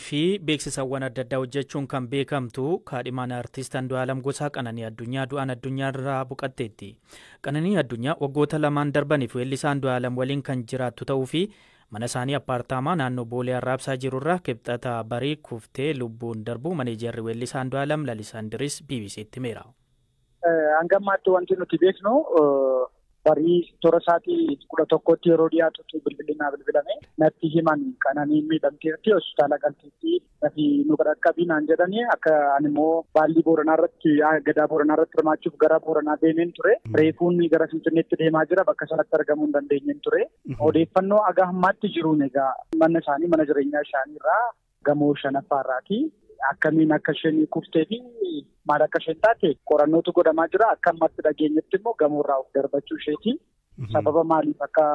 fi beeksisawwan adda addaa hojjechuun kan beekamtu kaadhimaan artiist Andu'aalam Gosaa Qananii Addunyaa du'aan addunyaarraa boqatteetti. Qananii Addunyaa waggoota lamaan darbaniif weellisaa Andu'aalam waliin kan jiraattu ta'uu fi mana isaanii appaartaamaa naannoo Boolee Arraabsaa jirurraa kibxata barii kuftee lubbuun darbu maneejarri weellisaa Andu'aalam Lalisaa Indiris BBC'tti himeera. Hangammaatti wanti nuti beeknu barii toora isaatii 11tti yeroo dhiyaatutu bilbilame natti himan Qananiin miidhamteetti hospitaala galteetti natti nu qaqqabinaan jedhanii akka ani immoo baallii Booranaa irratti gadaa Booranaa irratti hirmaachuuf gara Booranaa deemeen ture. Reefuun gara Finfinneetti deemaa jira bakka sanatti argamuu hin dandeenyeen ture. Odeeffannoo aga hammaatti jiruun egaa mana isaanii mana jireenyaa isaanii irraa gamoo 5ffaarraati. Akkamiin akka isheen kuftee fi maal akka isheen taate qorannootu godhamaa jira. Akka ammatti dhageenyetti immoo gamoorraa of darbachuu isheeti. Sababa maaliif akka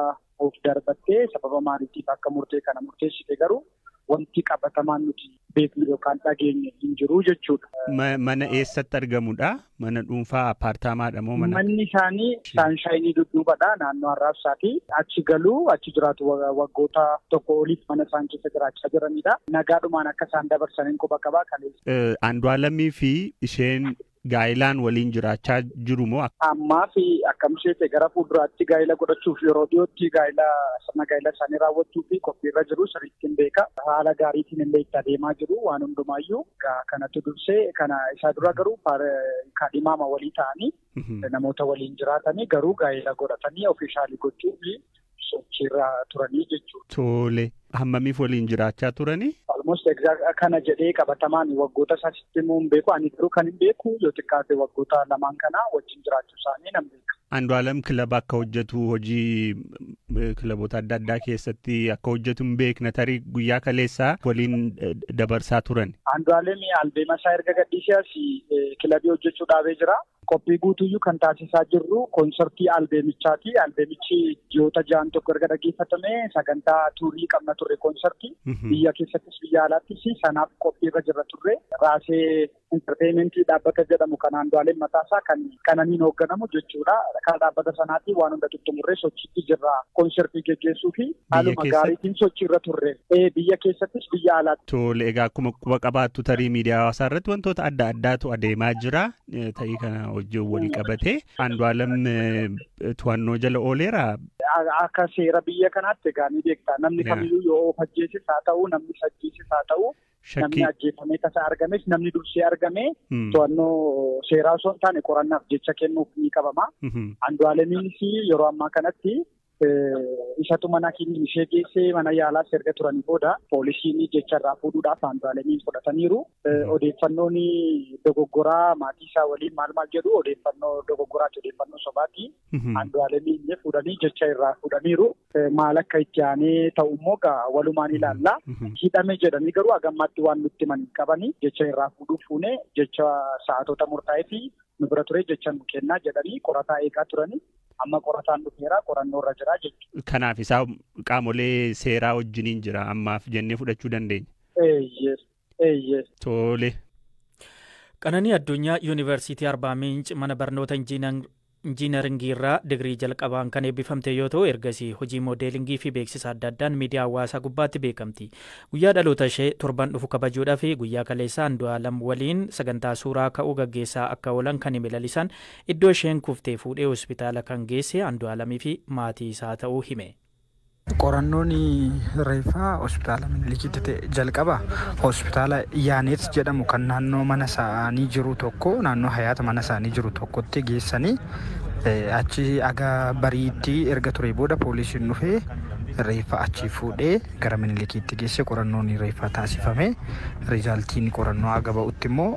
of darbattee sababa maaliitiif akka murtee kana murteessite garuu wanti qabatamaan nuti beeknu yookaan dhageenye hin jiru jechuudha. Mana eessatti argamudha? Mana dhuunfaa appaartaamaadha moo mana? Manni isaanii Saanshayinii Dudduubadha naannoo Arraabsaati. Achi galuu achi jiraatu waggoota tokko oliif mana isaan keessa jiraachaa jiranidha. Nagaadhumaan akka isaan dabarsaniin quba qabaa kaleessa. Andu'aalamii fi isheen gaa'ilaan waliin jiraachaa jiru moo? Ammaa fi akkam ishee gara fuulduraatti gaa'ila godhachuuf yeroo dhiyootti sirna gaa'ila isaanii raawwachuu fi qophiirra jiru sirriitti beeka. Haala gaariitiin illee itti adeemaa jiru waan hundumaayyuu kanatu dursee kana isaa dura garuu kaadhimaama walii ta'anii namoota waliin jiraatanii garuu gaa'ila godhatanii ofiishaalii gochuu fi sochiirra turanii jechuudha. Tole. Hammamiif waliin jiraachaa turanii? Almost kana jedhee qabatamaan waggoota isaatti immoo hin beeku. Ani garuu kan hin beeku yoo xiqqaate waggoota lamaan kana wajjin jiraachuu isaanii nan beeka. Andu'aalam kilaba akka hojjetu hojii kilaboota adda addaa keessatti akka hojjetu hin beekna tarii guyyaa kaleessaa waliin dabarsaa turan. Andu'aalam albeema isaa erga gadhiisee kilabii hojjechuu dhaabee jira. Qophii guutuyyuu kan taasisaa jirru konsertii albeemichaati. Albeemichi ji'oota 6 erga dhaggeeffatame sagantaa tuurii qabna turre konsertii biyya keessattis biyya alaattis sanaaf qophiirra jirra turre. Raasee intarteementii dhaabbata jedhamu kan Andu'aalam mataasaa kan Qananiin hoogganamu jechuudha. Kan dhaabbata sanaatti waan hunda tuttumurree sochiitti jirra konsertii geggeessuu fi haaluma gaariitiin sochiirra turre. Biyya keessattis biyya alaatti. Tole egaa akkuma quba qabaattu tarii miidiyaa hawaasaa irratti wantoota adda addaatu adeemaa jira. Ta'ii kana hojii walii qabatee Andu'aalam to'annoo jala ooleera. Akka seera biyya kanaatti egaa ni beektaa namni kamiyyuu yoo of ajjeeses haa ta'u namni ajjeeses haa ta'u namni ajjeefamee tasa argames namni dursee argame to'annoo seeraa osoo hin taane qorannaaf jecha kennuuf ni qabama. Andu'aalamiinis yeroo ammaa kanatti isatu mana keenyaa ishee geessee mana yaalaas erga turanii booda poolisiin jecha irraa fuudhuudhaaf Andu'aalamiin fudhataniiru. Odeeffannoon dogoggoraa maatii isaa waliin maal jedhu odeeffannoo dogoggoraati odeeffannoo sobaati. Andu'aalamiin fuudhanii jecha irraa fuudhaniiru. Maal akka itti aanee ta'u immoo walumaan ilaalla. Hidhame jedhanii garuu hagammaatti waan nutti himan qabanii jecha irraa fuudhuuf fuunee jecha sa'aatota murtaa'ee fi nu bira ture jecha nu kennaa jedhanii qorataa eegaa turanii. Amma qorataan dhufeera qorannoo irra jira jechuudha. Kanaaf isaa qaamolee seeraa wajjiniin jira ammaaf jennee fudhachuu dandeenya. Eeyyee. Tole. Qananii Addunyaa Yuunivarsiitii Arbaa Miinci mana barnoota injiinaringii irraa digirii jalqabaan kan eebbifamte yoo ta'u ergasii hojii moodeelingii fi beeksisa adda addaan miidiyaa hawaasaa gubbaatti beekamti. Guyyaa dhaloota ishee torban dhufu kabajuudhaaf guyyaa kaleessaa Andu'aalam waliin sagantaa suuraa ka'uu gaggeessaa akka oolan kan hime Lalisaan iddoo isheen kuftee fuudhee hospitaala kan geesse Andu'aalamii fi maatii isaa ta'uu hime. Qorannoon reeffaa hospitaala Minilikiitti jalqaba hospitaala Yaaneet jedhamu kan naannoo mana isaanii jiru tokko naannoo hayaata mana isaanii jiru tokkotti geessanii achi aga bariitti erga ture booda poolisiin dhufee reeffa achi fuudhee gara Minilikiitti geesse qorannoon reeffaa taasifame rizaaltiin qorannoo aga ba'utti immoo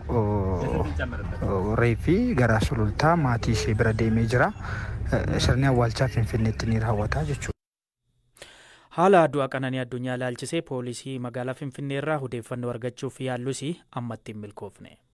reeffi gara sulultaa maatii ishee bira deemee jira. Sirni awwaalchaa Finfinneetti ni raawwata jechuudha. Haala du'a Qananii Addunyaa ilaalchisee poolisii magaalaa Finfinnee irraa odeeffannoo argachuuf yaallus ammatti hin milkoofne.